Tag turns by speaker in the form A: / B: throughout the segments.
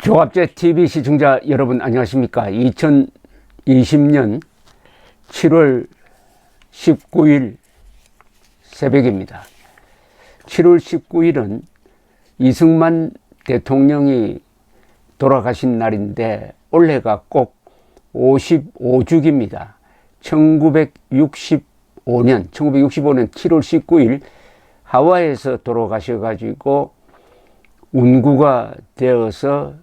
A: 조갑제 TV 시청자 여러분 안녕하십니까? 2020년 7월 19일 새벽입니다. 7월 19일은 이승만 대통령이 돌아가신 날인데 올해가 꼭 55주기입니다. 1965년 7월 19일 하와이에서 돌아가셔가지고 운구가 되어서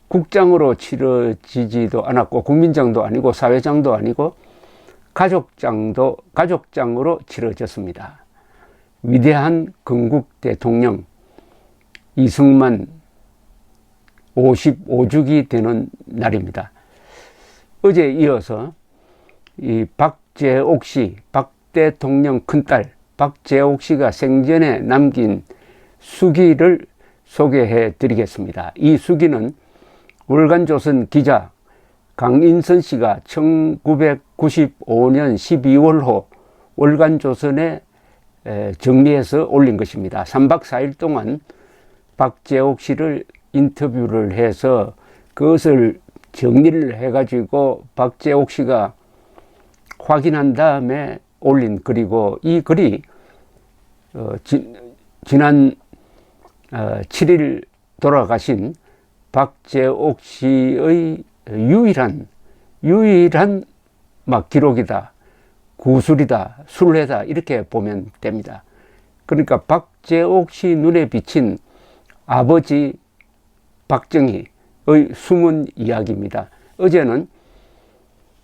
A: 국장으로 치러지지도 않았고 국민장도 아니고 사회장도 아니고 가족장으로 치러졌습니다. 위대한 건국 대통령 이승만 55주기 되는 날입니다. 어제 이어서 이 박재옥 씨, 박 대통령 큰딸 박재옥 씨가 생전에 남긴 수기를 소개해 드리겠습니다. 이 수기는 월간조선 기자 강인선 씨가 1995년 12월호 월간조선에 정리해서 올린 것입니다. 3박 4일 동안 박재옥 씨를 인터뷰를 해서 그것을 정리를 해가지고 박재옥 씨가 확인한 다음에 올린 글이고, 이 글이 지난 7일 돌아가신 박재옥 씨의 유일한 기록이다, 구술이다, 순례다, 이렇게 보면 됩니다. 그러니까 박재옥 씨 눈에 비친 아버지 박정희의 숨은 이야기입니다. 어제는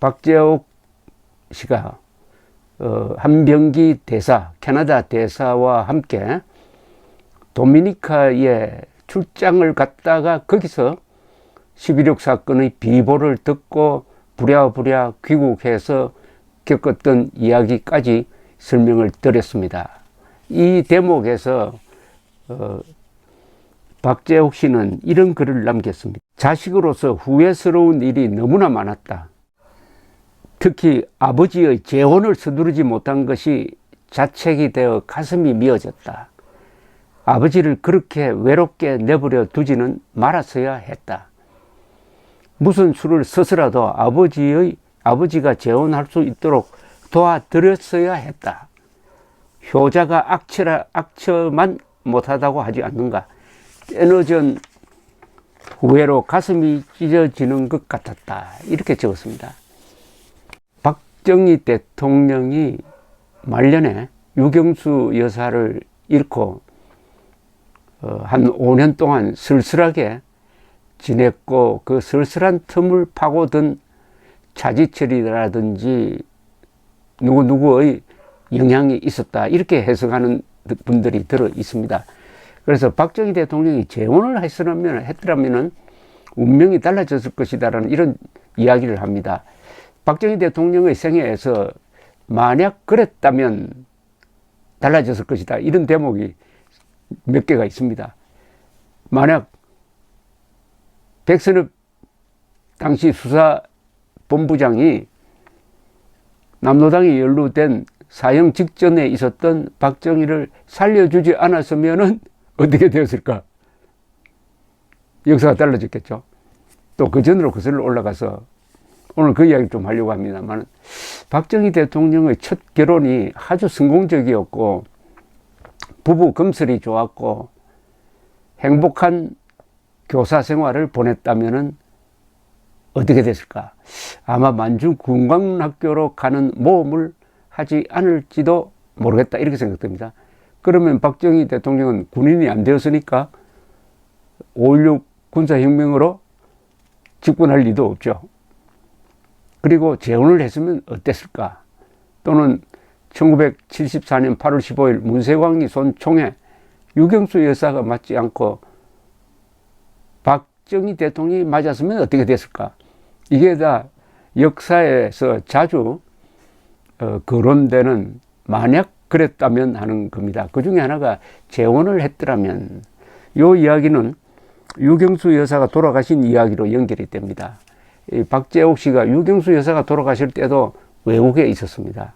A: 박재옥 씨가 한병기 대사, 캐나다 대사와 함께 도미니카에 출장을 갔다가 거기서 11.6 사건의 비보를 듣고 부랴부랴 귀국해서 겪었던 이야기까지 설명을 드렸습니다. 이 대목에서 박재옥 씨는 이런 글을 남겼습니다. 자식으로서 후회스러운 일이 너무나 많았다. 특히 아버지의 재혼을 서두르지 못한 것이 자책이 되어 가슴이 미어졌다. 아버지를 그렇게 외롭게 내버려 두지는 말았어야 했다. 무슨 수를 써서라도 아버지가 재혼할 수 있도록 도와드렸어야 했다. 효자가 악처만 못하다고 하지 않는가. 때늦은 후회로 가슴이 찢어지는 것 같았다. 이렇게 적었습니다. 박정희 대통령이 말년에 유경수 여사를 잃고 한 5년 동안 쓸쓸하게 지냈고, 그 쓸쓸한 틈을 파고든 차지철이라든지 누구의 영향이 있었다, 이렇게 해석하는 분들이 들어 있습니다. 그래서 박정희 대통령이 재혼을 했더라면 운명이 달라졌을 것이다라는 이런 이야기를 합니다. 박정희 대통령의 생애에서 만약 그랬다면 달라졌을 것이다, 이런 대목이 몇 개가 있습니다. 만약 백선엽 당시 수사본부장이 남로당이 연루된 사형 직전에 있었던 박정희를 살려주지 않았으면 어떻게 되었을까? 역사가 달라졌겠죠. 또 그 전으로 거슬러 올라가서 오늘 그 이야기 좀 하려고 합니다만, 박정희 대통령의 첫 결혼이 아주 성공적이었고 부부 금슬이 좋았고 행복한 교사 생활을 보냈다면 어떻게 됐을까? 아마 만주 군관학교로 가는 모험을 하지 않을지도 모르겠다, 이렇게 생각됩니다. 그러면 박정희 대통령은 군인이 안 되었으니까 5.16 군사혁명으로 집권할 리도 없죠. 그리고 재혼을 했으면 어땠을까? 또는 1974년 8월 15일 문세광이 쏜 총에 유경수 여사가 맞지 않고 박정희 대통령이 맞았으면 어떻게 됐을까? 이게 다 역사에서 자주 거론되는 만약 그랬다면 하는 겁니다. 그 중에 하나가 재혼을 했더라면. 이 이야기는 유경수 여사가 돌아가신 이야기로 연결이 됩니다. 박재옥 씨가 유경수 여사가 돌아가실 때도 외국에 있었습니다.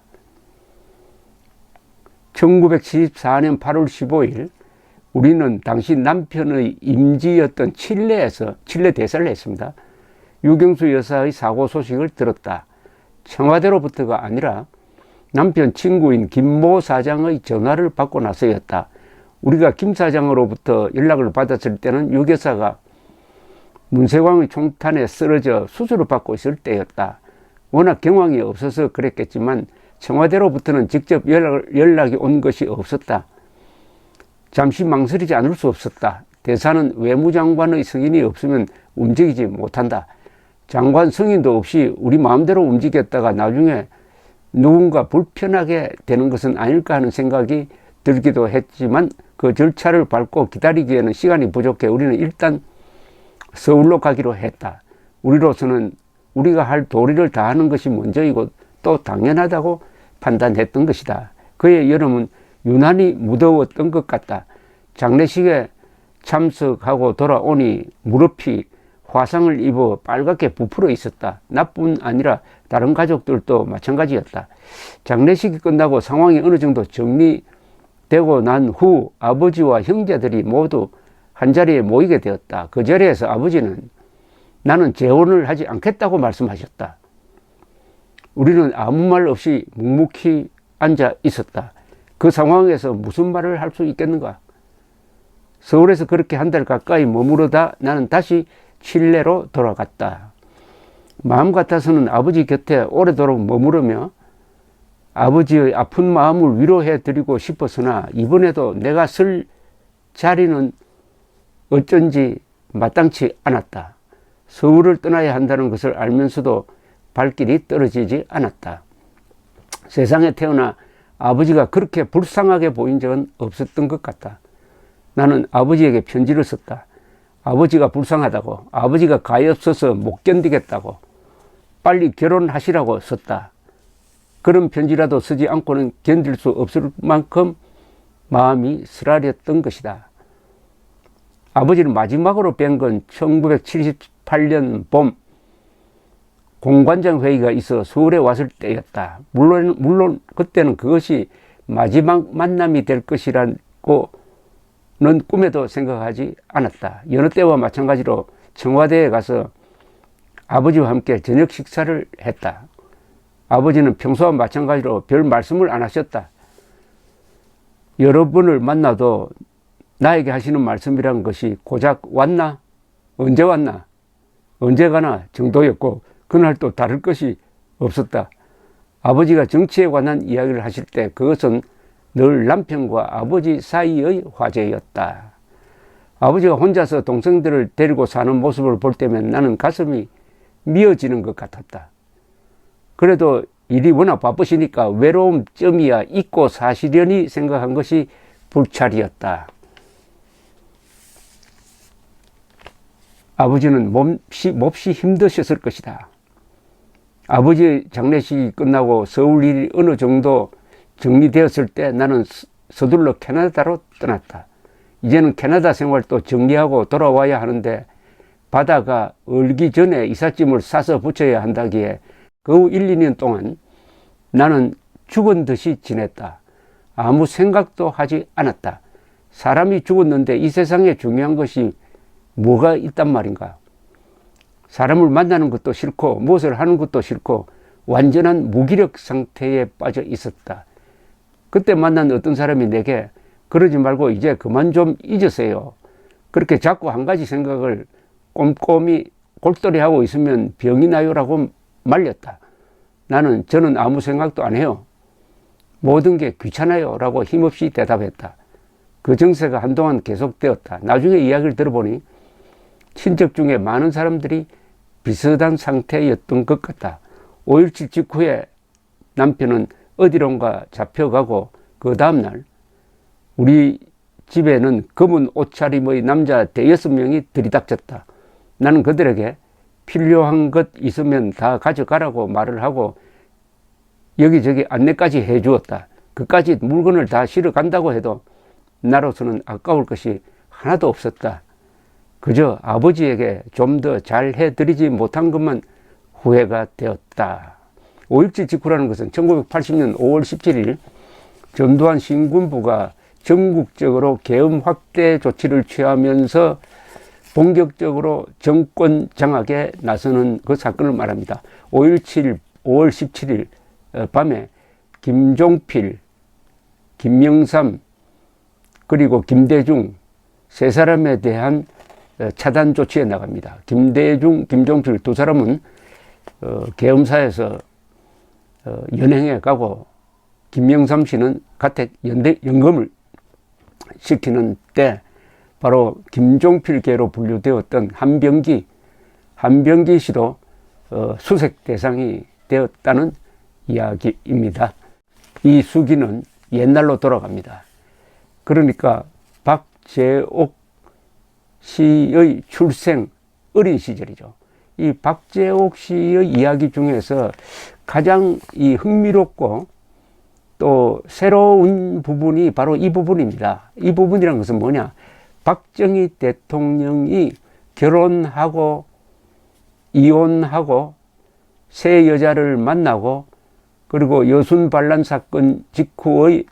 A: 1974년 8월 15일 우리는 당시 남편의 임지였던 칠레 대사를 했습니다. 유경수 여사의 사고 소식을 들었다. 청와대로부터가 아니라 남편 친구인 김모 사장의 전화를 받고 나서였다. 우리가 김 사장으로부터 연락을 받았을 때는 유 여사가 문세광의 총탄에 쓰러져 수술을 받고 있을 때였다. 워낙 경황이 없어서 그랬겠지만 청와대로부터는 직접 연락이 온 것이 없었다. 잠시 망설이지 않을 수 없었다. 대사는 외무장관의 승인이 없으면 움직이지 못한다. 장관 승인도 없이 우리 마음대로 움직였다가 나중에 누군가 불편하게 되는 것은 아닐까 하는 생각이 들기도 했지만 그 절차를 밟고 기다리기에는 시간이 부족해 우리는 일단 서울로 가기로 했다. 우리로서는 우리가 할 도리를 다하는 것이 먼저이고 또 당연하다고 판단했던 것이다. 그의 여름은 유난히 무더웠던 것 같다. 장례식에 참석하고 돌아오니 무릎이 화상을 입어 빨갛게 부풀어 있었다. 나뿐 아니라 다른 가족들도 마찬가지였다. 장례식이 끝나고 상황이 어느 정도 정리되고 난 후 아버지와 형제들이 모두 한자리에 모이게 되었다. 그 자리에서 아버지는 나는 재혼을 하지 않겠다고 말씀하셨다. 우리는 아무 말 없이 묵묵히 앉아 있었다. 그 상황에서 무슨 말을 할 수 있겠는가? 서울에서 그렇게 한 달 가까이 머무르다 나는 다시 칠레로 돌아갔다. 마음 같아서는 아버지 곁에 오래도록 머무르며 아버지의 아픈 마음을 위로해 드리고 싶었으나 이번에도 내가 쓸 자리는 어쩐지 마땅치 않았다. 서울을 떠나야 한다는 것을 알면서도 발길이 떨어지지 않았다. 세상에 태어나 아버지가 그렇게 불쌍하게 보인 적은 없었던 것 같다. 나는 아버지에게 편지를 썼다. 아버지가 불쌍하다고, 아버지가 가엾어서 못 견디겠다고, 빨리 결혼하시라고 썼다. 그런 편지라도 쓰지 않고는 견딜 수 없을 만큼 마음이 쓰라렸던 것이다. 아버지를 마지막으로 뵌 건 1978년 봄 공관장 회의가 있어 서울에 왔을 때였다. 물론 그때는 그것이 마지막 만남이 될 것이라고 는 꿈에도 생각하지 않았다. 여느 때와 마찬가지로 청와대에 가서 아버지와 함께 저녁 식사를 했다. 아버지는 평소와 마찬가지로 별 말씀을 안 하셨다. 여러 분을 만나도 나에게 하시는 말씀이란 것이 고작 왔나? 언제 왔나? 언제 가나? 정도였고 그날 또 다를 것이 없었다. 아버지가 정치에 관한 이야기를 하실 때 그것은 늘 남편과 아버지 사이의 화제였다. 아버지가 혼자서 동생들을 데리고 사는 모습을 볼 때면 나는 가슴이 미어지는 것 같았다. 그래도 일이 워낙 바쁘시니까 외로움쯤이야 잊고 사시려니 생각한 것이 불찰이었다. 아버지는 몹시 힘드셨을 것이다. 아버지의 장례식이 끝나고 서울 일이 어느 정도 정리되었을 때 나는 서둘러 캐나다로 떠났다. 이제는 캐나다 생활도 정리하고 돌아와야 하는데 바다가 얼기 전에 이삿짐을 싸서 붙여야 한다기에 그 후 1, 2년 동안 나는 죽은 듯이 지냈다. 아무 생각도 하지 않았다. 사람이 죽었는데 이 세상에 중요한 것이 뭐가 있단 말인가? 사람을 만나는 것도 싫고 무엇을 하는 것도 싫고 완전한 무기력 상태에 빠져 있었다. 그때 만난 어떤 사람이 내게 그러지 말고 이제 그만 좀 잊으세요. 그렇게 자꾸 한 가지 생각을 꼼꼼히 골똘히하고 있으면 병이 나요라고 말렸다. 저는 아무 생각도 안 해요. 모든 게 귀찮아요 라고 힘없이 대답했다. 그 정세가 한동안 계속되었다. 나중에 이야기를 들어보니 친척 중에 많은 사람들이 비슷한 상태였던 것 같다. 5.17 직후에 남편은 어디론가 잡혀가고 그 다음날 우리 집에는 검은 옷차림의 남자 5-6명이 들이닥쳤다. 나는 그들에게 필요한 것 있으면 다 가져가라고 말을 하고 여기저기 안내까지 해주었다. 그까지 물건을 다 실어 간다고 해도 나로서는 아까울 것이 하나도 없었다. 그저 아버지에게 좀 더 잘 해드리지 못한 것만 후회가 되었다. 5.17 직후라는 것은 1980년 5월 17일 전두환 신군부가 전국적으로 계엄 확대 조치를 취하면서 본격적으로 정권 장악에 나서는 그 사건을 말합니다. 5월 17일 밤에 김종필, 김영삼, 그리고 김대중 세 사람에 대한 차단 조치에 나갑니다. 김대중, 김종필 두 사람은 계엄사에서 연행해 가고 김영삼 씨는 가택 연금을 시키는 때 바로 김종필계로 분류되었던 한병기 씨도 수색 대상이 되었다는 이야기입니다. 이 수기는 옛날로 돌아갑니다. 그러니까 박제옥 씨의 출생 어린 시절이죠. 이 박제옥 씨의 이야기 중에서 가장 이 흥미롭고 또 새로운 부분이 바로 이 부분입니다. 이 부분이란 것은 뭐냐? 박정희 대통령이 결혼하고 이혼하고 새 여자를 만나고 그리고 여순 반란 사건 직후의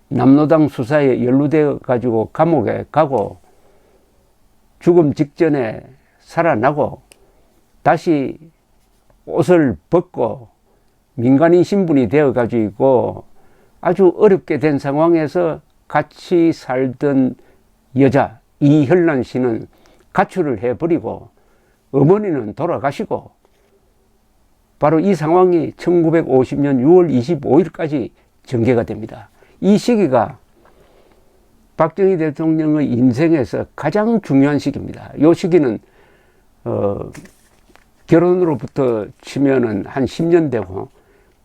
A: 남로당 수사에 연루되어 가지고 감옥에 가고 죽음 직전에 살아나고 다시 옷을 벗고 민간인 신분이 되어 가지고 아주 어렵게 된 상황에서 같이 살던 여자 이혈란 씨는 가출을 해버리고 어머니는 돌아가시고 바로 이 상황이 1950년 6월 25일까지 전개가 됩니다. 이 시기가 박정희 대통령의 인생에서 가장 중요한 시기입니다. 이 시기는 결혼으로부터 치면은 한 10년 되고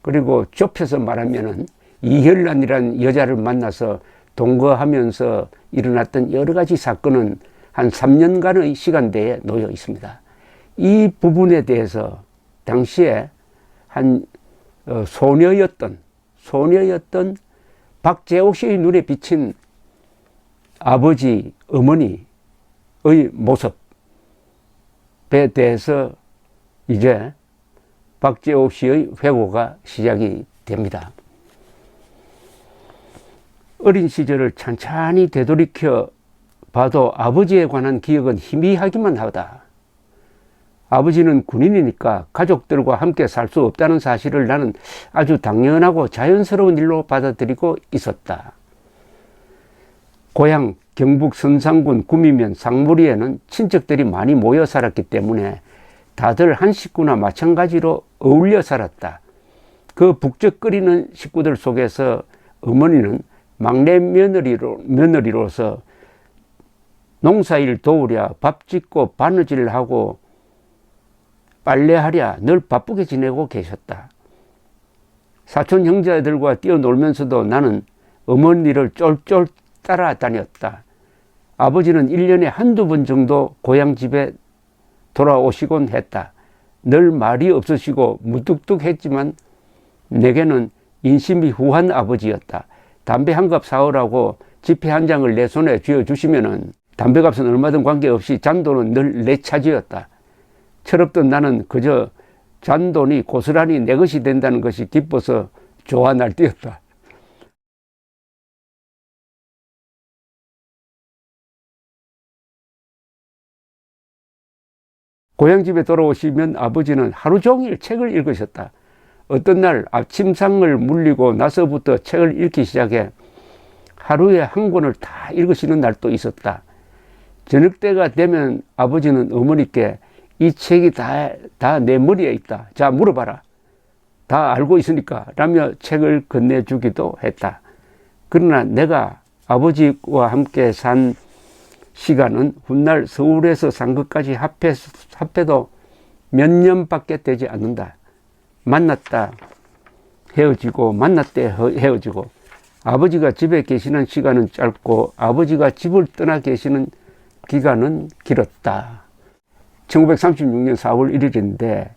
A: 그리고 좁혀서 말하면은 이혈란이라는 여자를 만나서 동거하면서 일어났던 여러 가지 사건은 한 3년간의 시간대에 놓여 있습니다. 이 부분에 대해서 당시에 한 소녀였던 박제옥 씨의 눈에 비친 아버지, 어머니의 모습에 대해서 이제 박제옥 씨의 회고가 시작이 됩니다. 어린 시절을 찬찬히 되돌이켜 봐도 아버지에 관한 기억은 희미하기만 하다. 아버지는 군인이니까 가족들과 함께 살 수 없다는 사실을 나는 아주 당연하고 자연스러운 일로 받아들이고 있었다. 고향 경북 선산군 구미면 상무리에는 친척들이 많이 모여 살았기 때문에 다들 한 식구나 마찬가지로 어울려 살았다. 그 북적거리는 식구들 속에서 어머니는 막내 며느리로서 농사일 도우랴 밥 짓고 바느질하고 빨래하랴 늘 바쁘게 지내고 계셨다. 사촌 형제들과 뛰어놀면서도 나는 어머니를 쫄쫄 따라다녔다. 아버지는 1년에 한두 번 정도 고향집에 돌아오시곤 했다. 늘 말이 없으시고 무뚝뚝했지만 내게는 인심이 후한 아버지였다. 담배 한 갑 사오라고 지폐 한 장을 내 손에 쥐어주시면은 담배값은 얼마든 관계없이 잔돈은 늘 내 차지였다. 철없던 나는 그저 잔돈이 고스란히 내 것이 된다는 것이 기뻐서 좋아 날뛰었다. 고향집에 돌아오시면 아버지는 하루 종일 책을 읽으셨다. 어떤 날 아침상을 물리고 나서부터 책을 읽기 시작해 하루에 한 권을 다 읽으시는 날도 있었다. 저녁 때가 되면 아버지는 어머니께 이 책이 다 내 머리에 있다. 자, 물어봐라. 다 알고 있으니까 라며 책을 건네주기도 했다. 그러나 내가 아버지와 함께 산 시간은 훗날 서울에서 산 것까지 합해도 몇 년밖에 되지 않는다. 만났다 헤어지고 만났대 헤어지고 아버지가 집에 계시는 시간은 짧고 아버지가 집을 떠나 계시는 기간은 길었다. 1936년 4월 1일인데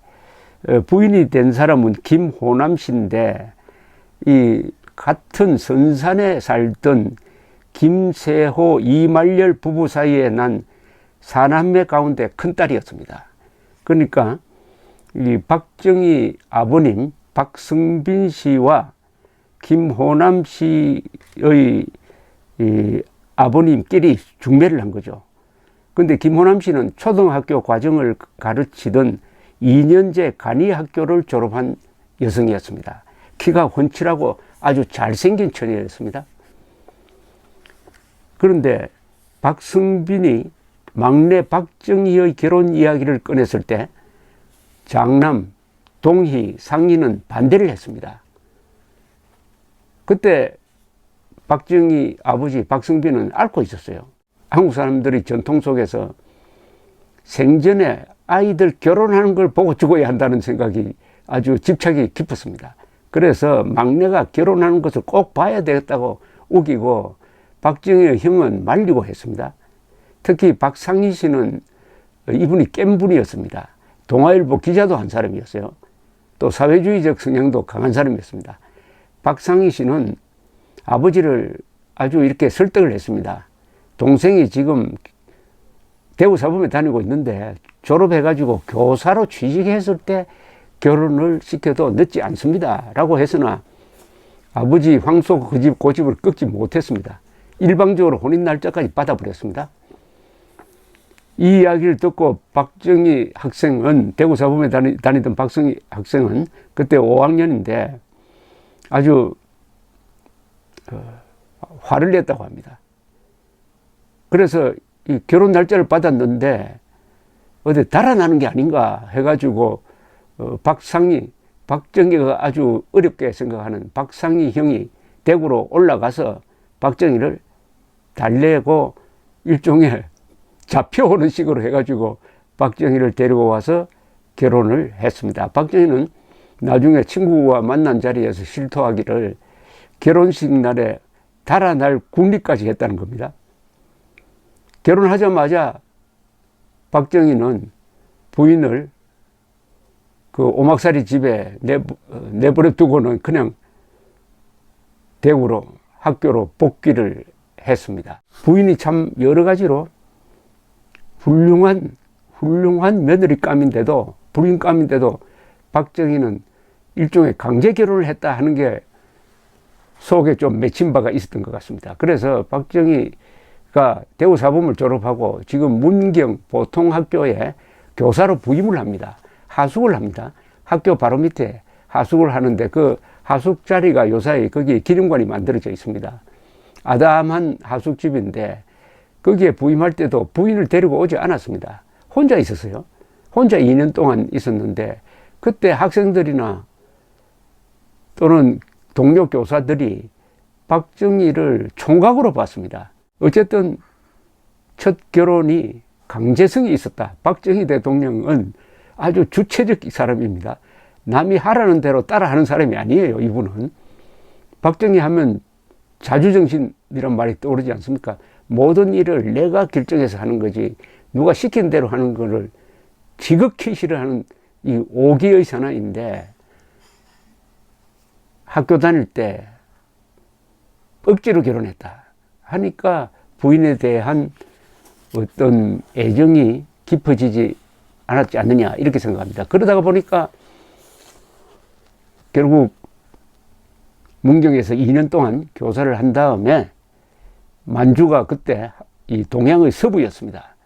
A: 부인이 된 사람은 김호남 씨인데 이 같은 선산에 살던 김세호 이말열 부부 사이에 난 사남매 가운데 큰딸이었습니다. 그러니까 이 박정희 아버님 박승빈 씨와 김호남 씨의 이 아버님끼리 중매를 한 거죠. 근데 김호남 씨는 초등학교 과정을 가르치던 2년제 간이학교를 졸업한 여성이었습니다. 키가 훤칠하고 아주 잘생긴 처녀였습니다. 그런데 박승빈이 막내 박정희의 결혼 이야기를 꺼냈을 때 장남, 동희, 상희는 반대를 했습니다. 그때 박정희 아버지 박승빈은 앓고 있었어요. 한국 사람들이 전통 속에서 생전에 아이들 결혼하는 걸 보고 죽어야 한다는 생각이 아주 집착이 깊었습니다. 그래서 막내가 결혼하는 것을 꼭 봐야 되겠다고 우기고 박정희의 형은 말리고 했습니다. 특히 박상희 씨는 이분이 깬 분이었습니다. 동아일보 기자도 한 사람이었어요. 또 사회주의적 성향도 강한 사람이었습니다. 박상희 씨는 아버지를 아주 이렇게 설득을 했습니다. 동생이 지금 대구사범에 다니고 있는데 졸업해가지고 교사로 취직했을 때 결혼을 시켜도 늦지 않습니다 라고 했으나 아버지 황소 고집을 꺾지 못했습니다. 일방적으로 혼인 날짜까지 받아버렸습니다. 이 이야기를 듣고 박정희 학생은, 대구사범에 다니던 박정희 학생은 그때 5학년인데 아주 화를 냈다고 합니다. 그래서 이 결혼 날짜를 받았는데 어디 달아나는 게 아닌가 해가지고 박정희가 아주 어렵게 생각하는 박상희 형이 대구로 올라가서 박정희를 달래고 일종의 잡혀오는 식으로 해가지고 박정희를 데리고 와서 결혼을 했습니다. 박정희는 나중에 친구와 만난 자리에서 실토하기를 결혼식 날에 달아날 군리까지 했다는 겁니다. 결혼하자마자 박정희는 부인을 그 오막살이 집에 내버려 두고는 그냥 대구로 학교로 복귀를 했습니다. 부인이 참 여러 가지로 훌륭한 며느리감인데도, 부인감인데도 박정희는 일종의 강제 결혼을 했다 하는 게 속에 좀 맺힌 바가 있었던 것 같습니다. 그래서 박정희가 대구사범을 졸업하고 지금 문경 보통학교에 교사로 부임을 합니다. 하숙을 합니다. 학교 바로 밑에 하숙을 하는데 그 하숙 자리가 요사이 거기에 기림관이 만들어져 있습니다. 아담한 하숙집인데 거기에 부임할 때도 부인을 데리고 오지 않았습니다. 혼자 있었어요. 혼자 2년 동안 있었는데 그때 학생들이나 또는 동료 교사들이 박정희를 총각으로 봤습니다. 어쨌든 첫 결혼이 강제성이 있었다. 박정희 대통령은 아주 주체적 사람입니다. 남이 하라는 대로 따라하는 사람이 아니에요. 이분은. 박정희 하면 자주정신이란 말이 떠오르지 않습니까? 모든 일을 내가 결정해서 하는 거지 누가 시킨 대로 하는 거를 지극히 싫어하는 이 오기의 사나이인데 학교 다닐 때 억지로 결혼했다 하니까 부인에 대한 어떤 애정이 깊어지지 않았지 않느냐 이렇게 생각합니다. 그러다가 보니까 결국 문경에서 2년 동안 교사를 한 다음에 만주가 그때 이 동양의 서부였습니다.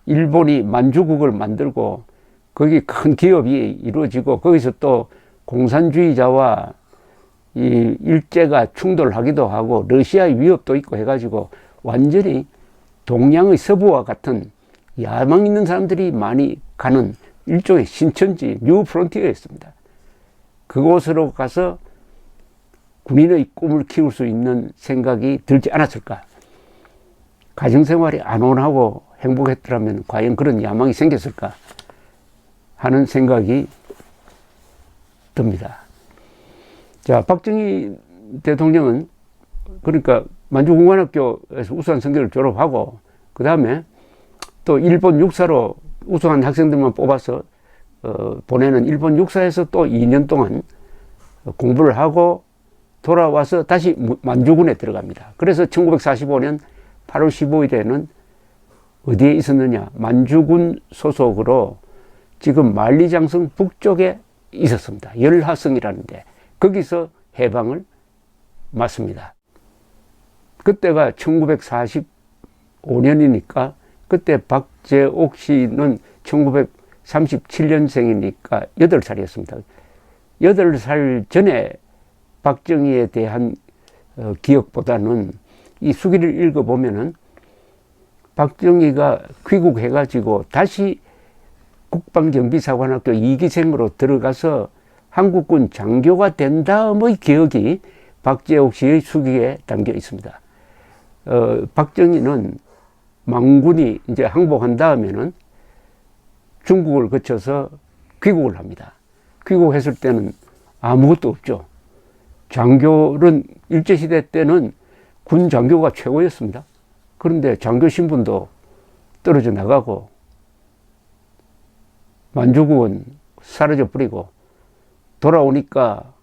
A: 일본이 만주국을 만들고 거기 큰 기업이 이루어지고 거기서 또 공산주의자와 이 일제가 충돌하기도 하고 러시아의 위협도 있고 해가지고 완전히 동양의 서부와 같은 야망 있는 사람들이 많이 가는 일종의 신천지 뉴 프론티어였습니다. 그곳으로 가서 군인의 꿈을 키울 수 있는 생각이 들지 않았을까. 가정생활이 안온하고 행복했더라면 과연 그런 야망이 생겼을까 하는 생각이 듭니다. 자, 박정희 대통령은 그러니까 만주공관학교에서 우수한 성적을 졸업하고 그 다음에 또 일본 육사로 우수한 학생들만 뽑아서 보내는 일본 육사에서 또 2년 동안 공부를 하고 돌아와서 다시 만주군에 들어갑니다. 그래서 1945년 8월 15일에는 어디에 있었느냐? 만주군 소속으로 지금 만리장성 북쪽에 있었습니다. 열하성이라는데 거기서 해방을 맞습니다. 그때가 1945년이니까 그때 박재옥 씨는 1937년생이니까 8살이었습니다. 8살 전에 박정희에 대한 기억보다는 이 수기를 읽어보면은 박정희가 귀국해가지고 다시 국방경비사관학교 2기생으로 들어가서 한국군 장교가 된 다음의 기억이 박재옥 씨의 수기에 담겨 있습니다. 박정희는 망군이 이제 항복한 다음에는 중국을 거쳐서 귀국을 합니다. 귀국했을 때는 아무것도 없죠. 장교는 일제시대 때는 군 장교가 최고였습니다. 그런데 장교 신분도 떨어져 나가고 만주국은 사라져 버리고 돌아오니까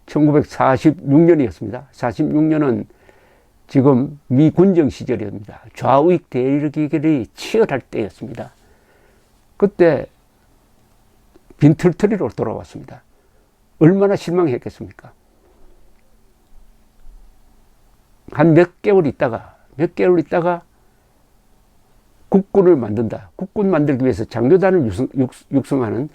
A: 1946년이었습니다. 46년은 지금 미 군정 시절입니다. 좌우익 대결이 치열할 때였습니다. 그때 빈털터리로 돌아왔습니다. 얼마나 실망했겠습니까? 한 몇 개월 있다가 국군을 만든다. 국군 만들기 위해서 장교단을 육성하는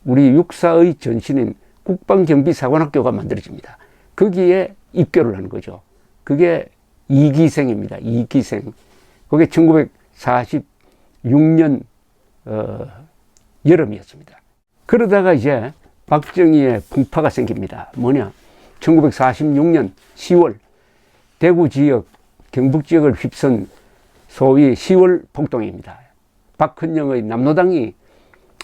A: 우리 육사의 전신인 국방경비사관학교가 만들어집니다. 거기에 입교를 하는 거죠. 그게 2기생입니다. 2기생. 그게 1946년 여름이었습니다. 그러다가 이제 박정희의 풍파가 생깁니다. 뭐냐? 1946년 10월 대구 지역, 경북 지역을 휩쓴 소위 10월 폭동입니다. 박헌영의 남로당이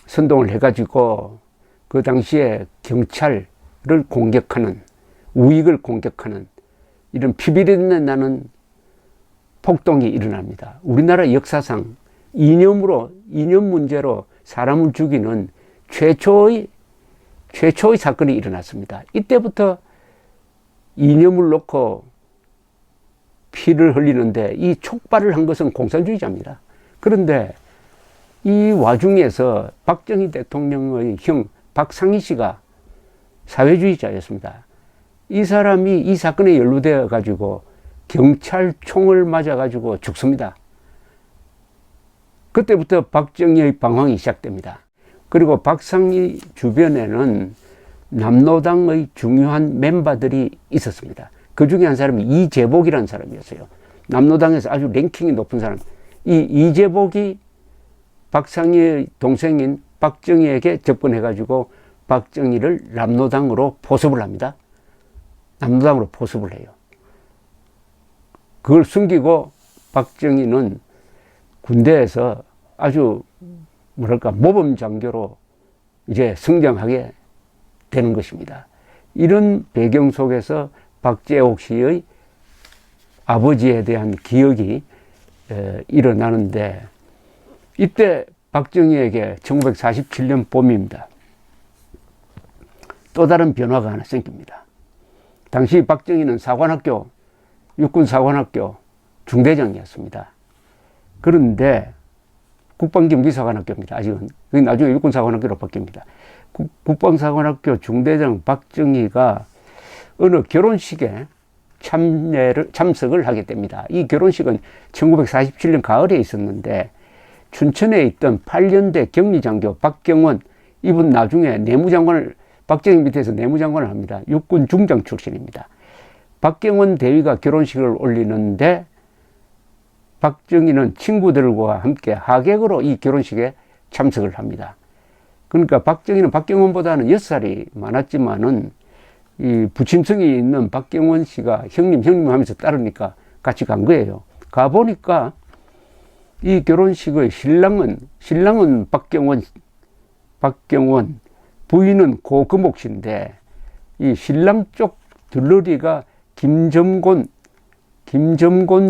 A: 선동을 해가지고 그 당시에 경찰을 공격하는, 우익을 공격하는 이런 피비린내 나는 폭동이 일어납니다. 우리나라 역사상 이념 문제로 사람을 죽이는 최초의 사건이 일어났습니다. 이때부터 이념을 놓고 피를 흘리는데 이 촉발을 한 것은 공산주의자입니다. 그런데 이 와중에서 박정희 대통령의 형 박상희 씨가 사회주의자였습니다. 이 사람이 이 사건에 연루되어 가지고 경찰총을 맞아 가지고 죽습니다. 그때부터 박정희의 방황이 시작됩니다. 그리고 박상희 주변에는 남로당의 중요한 멤버들이 있었습니다. 그 중에 한 사람이 이재복이라는 사람이었어요. 남로당에서 아주 랭킹이 높은 사람. 이 이재복이 박상희의 동생인 박정희에게 접근해가지고 박정희를 남로당으로 포섭을 합니다. 남로당으로 포섭을 해요. 그걸 숨기고 박정희는 군대에서 아주 뭐랄까 모범 장교로 이제 성장하게 되는 것입니다. 이런 배경 속에서 박재옥 씨의 아버지에 대한 기억이 일어나는데 이때 박정희에게 1947년 봄입니다. 또 다른 변화가 하나 생깁니다. 당시 박정희는 사관학교, 육군사관학교 중대장이었습니다. 그런데 국방경비사관학교입니다. 아직은. 나중에 육군사관학교로 바뀝니다. 국방사관학교 중대장 박정희가 어느 결혼식에 참석을 하게 됩니다. 이 결혼식은 1947년 가을에 있었는데 춘천에 있던 8년대 격리장교 박경원, 이분 나중에 내무장관을, 박정희 밑에서 내무장관을 합니다. 육군 중장 출신입니다. 박경원 대위가 결혼식을 올리는데 박정희는 친구들과 함께 하객으로 이 결혼식에 참석을 합니다. 그러니까 박정희는 박경원보다는 6살이 많았지만은 이 부침성이 있는 박경원 씨가 형님 하면서 따르니까 같이 간 거예요. 가보니까 이 결혼식의 신랑은 박경원, 부인은 고금옥 씨인데 이 신랑 쪽 들러리가 김점곤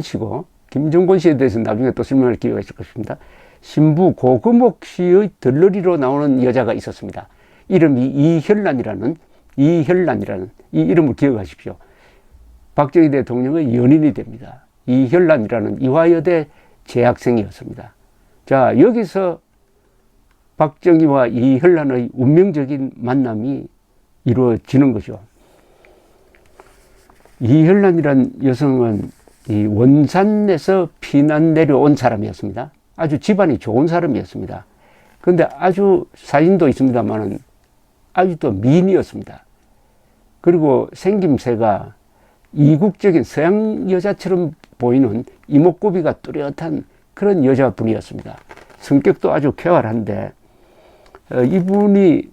A: 씨고, 김점곤 씨에 대해서 나중에 또 설명할 기회가 있을 것입니다. 신부 고금옥 씨의 들러리로 나오는 여자가 있었습니다. 이름이 이혈란이라는 이 이름을 기억하십시오. 박정희 대통령의 연인이 됩니다. 이혈란이라는 이화여대 재학생이었습니다. 자, 여기서 박정희와 이혈란의 운명적인 만남이 이루어지는 거죠. 이혈란이란 여성은 이 원산에서 피난 내려온 사람이었습니다. 아주 집안이 좋은 사람이었습니다. 그런데 아주 사진도 있습니다만은 아주 또 미인이었습니다. 그리고 생김새가 이국적인 서양 여자처럼 보이는 이목구비가 뚜렷한 그런 여자분이었습니다. 성격도 아주 쾌활한데 이분이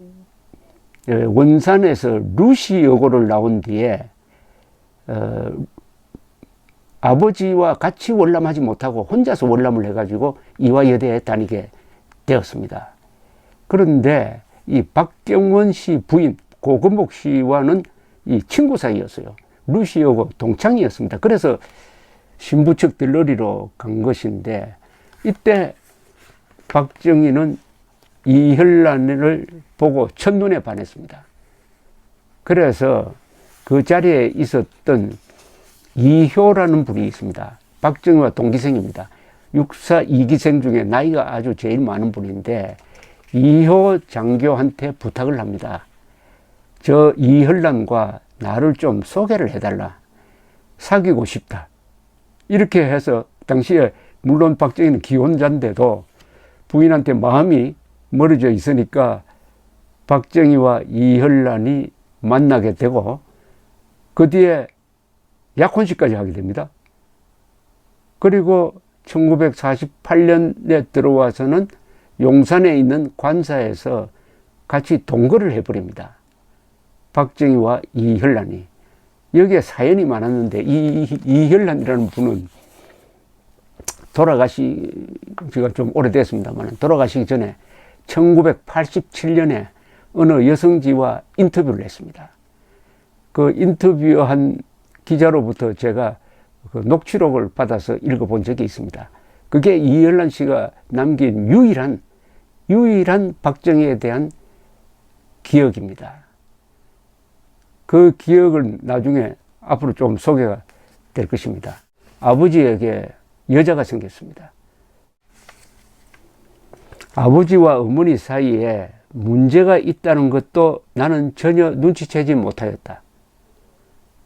A: 원산에서 루시 여고를 나온 뒤에 아버지와 같이 월남하지 못하고 혼자서 월남을 해가지고 이화여대에 다니게 되었습니다. 그런데 이 박경원 씨 부인 고건복 씨와는 이 친구 사이였어요. 루시 여고 동창이었습니다. 그래서 신부측 들러리로 간 것인데 이때 박정희는 이혈란을 보고 첫눈에 반했습니다. 그래서 그 자리에 있었던 이효라는 분이 있습니다. 박정희와 동기생입니다. 육사 2기생 중에 나이가 아주 제일 많은 분인데 이효 장교한테 부탁을 합니다. 저 이혈란과 나를 좀 소개를 해달라. 사귀고 싶다. 이렇게 해서 당시에 물론 박정희는 기혼자인데도 부인한테 마음이 멀어져 있으니까 박정희와 이혈란이 만나게 되고 그 뒤에 약혼식까지 하게 됩니다. 그리고 1948년에 들어와서는 용산에 있는 관사에서 같이 동거를 해버립니다. 박정희와 이혈란이. 여기에 사연이 많았는데 이혈란이라는 분은 돌아가시기가 좀 오래됐습니다만 돌아가시기 전에 1987년에 어느 여성지와 인터뷰를 했습니다. 그 인터뷰한 기자로부터 제가 그 녹취록을 받아서 읽어본 적이 있습니다. 그게 이혈란 씨가 남긴 유일한 박정희에 대한 기억입니다. 그 기억을 나중에 앞으로 좀 소개가 될 것입니다. 아버지에게 여자가 생겼습니다. 아버지와 어머니 사이에 문제가 있다는 것도 나는 전혀 눈치채지 못하였다.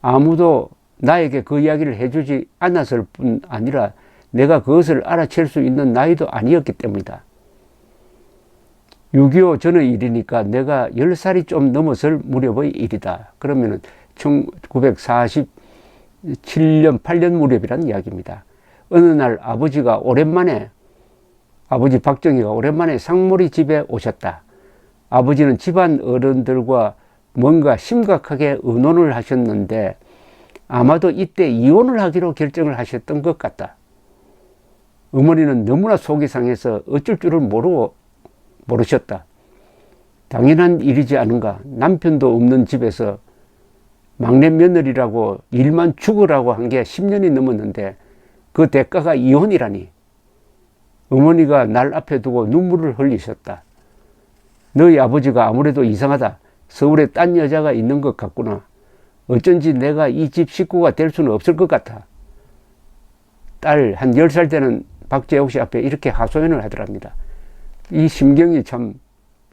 A: 아무도 나에게 그 이야기를 해주지 않았을 뿐 아니라 내가 그것을 알아챌 수 있는 나이도 아니었기 때문이다. 6.25 전의 일이니까 내가 10살이 좀 넘었을 무렵의 일이다. 그러면은 1947년, 8년 무렵이란 이야기입니다. 어느 날 아버지 박정희가 오랜만에 상무리 집에 오셨다. 아버지는 집안 어른들과 뭔가 심각하게 의논을 하셨는데 아마도 이때 이혼을 하기로 결정을 하셨던 것 같다. 어머니는 너무나 속이 상해서 어쩔 줄을 모르셨다. 당연한 일이지 않은가. 남편도 없는 집에서 막내 며느리라고 일만 죽으라고 한 게 10년이 넘었는데 그 대가가 이혼이라니. 어머니가 날 앞에 두고 눈물을 흘리셨다. 너희 아버지가 아무래도 이상하다. 서울에 딴 여자가 있는 것 같구나. 어쩐지 내가 이 집 식구가 될 수는 없을 것 같아. 딸 한 10살 되는 박재옥 씨 앞에 이렇게 하소연을 하더랍니다. 이 심경이 참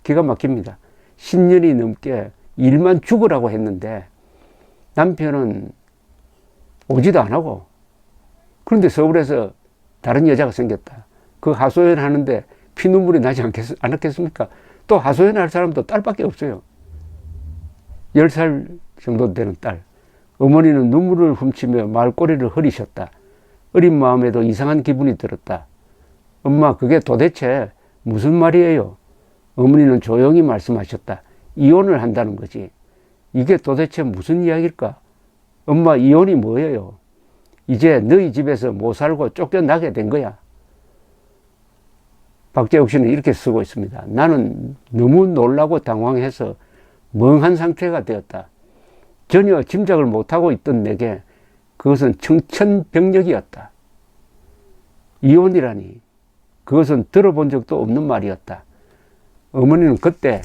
A: 기가 막힙니다. 10년이 넘게 일만 죽으라고 했는데 남편은 오지도 안 하고 그런데 서울에서 다른 여자가 생겼다. 그 하소연 하는데 피눈물이 나지 않았겠습니까? 또 하소연할 사람도 딸밖에 없어요. 10살 정도 되는 딸. 어머니는 눈물을 훔치며 말꼬리를 흐리셨다. 어린 마음에도 이상한 기분이 들었다. 엄마, 그게 도대체 무슨 말이에요? 어머니는 조용히 말씀하셨다. 이혼을 한다는 거지. 이게 도대체 무슨 이야기일까? 엄마, 이혼이 뭐예요? 이제 너희 집에서 못 살고 쫓겨나게 된 거야. 박재욱 씨는 이렇게 쓰고 있습니다. 나는 너무 놀라고 당황해서 멍한 상태가 되었다. 전혀 짐작을 못하고 있던 내게 그것은 청천벽력이었다. 이혼이라니 그것은 들어본 적도 없는 말이었다. 어머니는 그때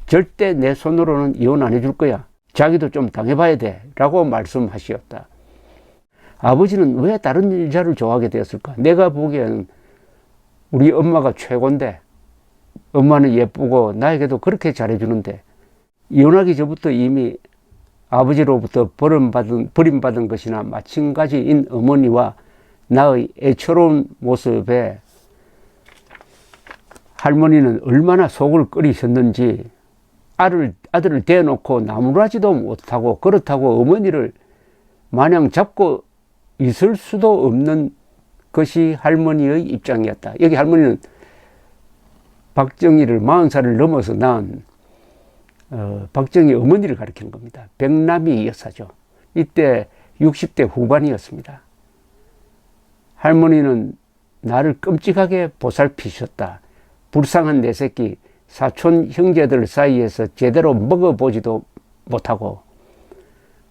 A: 절대 내 손으로는 이혼 안 해줄 거야. 자기도 좀 당해봐야 돼 라고 말씀하셨다. 아버지는 왜 다른 여자를 좋아하게 되었을까? 내가 보기에는 우리 엄마가 최고인데 엄마는 예쁘고 나에게도 그렇게 잘해주는데 이혼하기 전부터 이미 아버지로부터 버림받은 것이나 마찬가지인 어머니와 나의 애처로운 모습에 할머니는 얼마나 속을 끓이셨는지 아들을 대놓고 나무라지도 못하고 그렇다고 어머니를 마냥 잡고 있을 수도 없는 것이 할머니의 입장이었다. 여기 할머니는 박정희를 40살을 넘어서 낳은 박정희 어머니를 가리키는 겁니다. 백남이 여사죠. 이때 60대 후반이었습니다. 할머니는 나를 끔찍하게 보살피셨다. 불쌍한 내 새끼 사촌 형제들 사이에서 제대로 먹어보지도 못하고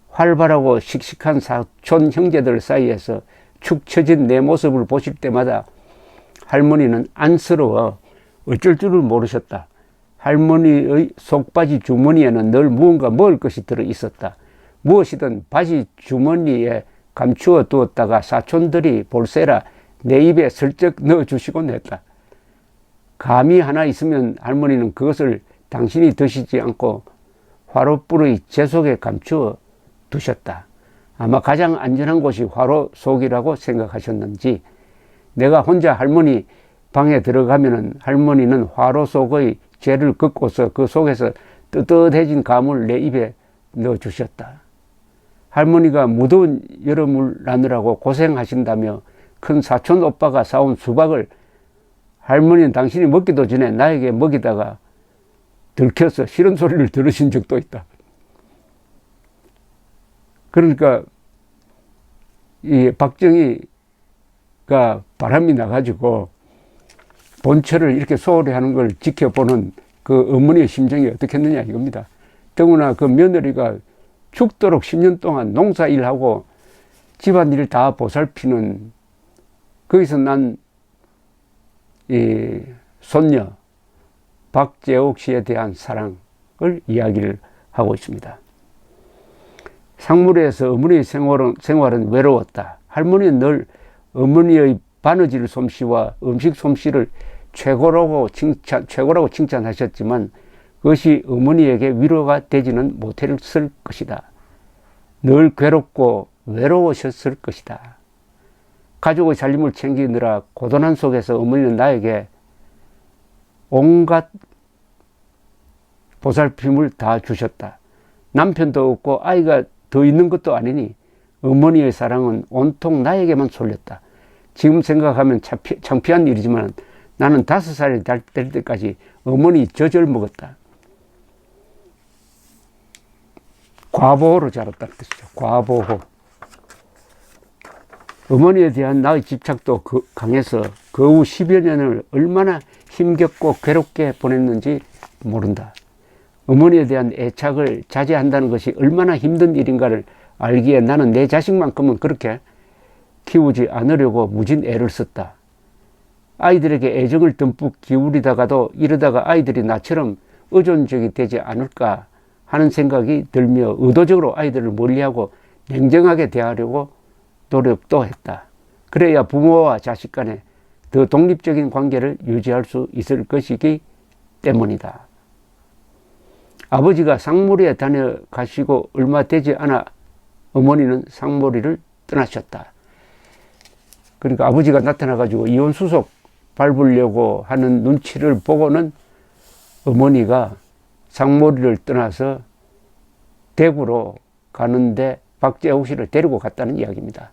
A: 활발하고 씩씩한 사촌 형제들 사이에서 축 처진 내 모습을 보실 때마다 할머니는 안쓰러워 어쩔 줄을 모르셨다. 할머니의 속바지 주머니에는 늘 무언가 먹을 것이 들어 있었다. 무엇이든 바지 주머니에 감추어 두었다가 사촌들이 볼세라 내 입에 슬쩍 넣어주시곤 했다. 감이 하나 있으면 할머니는 그것을 당신이 드시지 않고 화로불의 제 속에 감추어 두셨다. 아마 가장 안전한 곳이 화로 속이라고 생각하셨는지 내가 혼자 할머니 방에 들어가면은 할머니는 화로 속의 재를 긋고서 그 속에서 뜨뜻해진 감을 내 입에 넣어주셨다. 할머니가 무더운 여름을 나느라고 고생하신다며 큰 사촌 오빠가 사온 수박을 할머니는 당신이 먹기도 전에 나에게 먹이다가 들켜서 싫은 소리를 들으신 적도 있다. 그러니까 이 박정희가 바람이 나가지고 본처를 이렇게 소홀히 하는 걸 지켜보는 그 어머니의 심정이 어떻겠느냐 이겁니다. 더구나 그 며느리가 죽도록 10년 동안 농사일하고 집안일 다 보살피는 거기서 난 이 손녀 박재옥 씨에 대한 사랑을 이야기를 하고 있습니다. 상무리에서 어머니의 생활은 외로웠다. 할머니는 늘 어머니의 바느질 솜씨와 음식 솜씨를 최고라고 칭찬하셨지만 그것이 어머니에게 위로가 되지는 못했을 것이다. 늘 괴롭고 외로우셨을 것이다. 가족의 살림을 챙기느라 고단한 속에서 어머니는 나에게 온갖 보살핌을 다 주셨다. 남편도 없고 아이가 더 있는 것도 아니니 어머니의 사랑은 온통 나에게만 쏠렸다. 지금 생각하면 창피한 일이지만 나는 5살이 될 때까지 어머니 젖을 먹었다. 과보호로 자랐다는 뜻이죠. 과보호. 어머니에 대한 나의 집착도 강해서 그 후 10여 년을 얼마나 힘겹고 괴롭게 보냈는지 모른다. 어머니에 대한 애착을 자제한다는 것이 얼마나 힘든 일인가를 알기에 나는 내 자식만큼은 그렇게 키우지 않으려고 무진 애를 썼다. 아이들에게 애정을 듬뿍 기울이다가도 이러다가 아이들이 나처럼 의존적이 되지 않을까 하는 생각이 들며 의도적으로 아이들을 멀리하고 냉정하게 대하려고 노력도 했다. 그래야 부모와 자식 간에 더 독립적인 관계를 유지할 수 있을 것이기 때문이다. 아버지가 상무리에 다녀가시고 얼마 되지 않아 어머니는 상무리를 떠나셨다. 그러니까 아버지가 나타나가지고 이혼수속 밟으려고 하는 눈치를 보고는 어머니가 상무리를 떠나서 대구로 가는데 박재옥 씨를 데리고 갔다는 이야기입니다.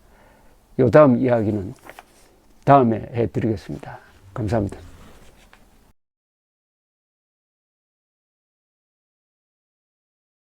A: 요 다음 이야기는 다음에 해드리겠습니다. 감사합니다.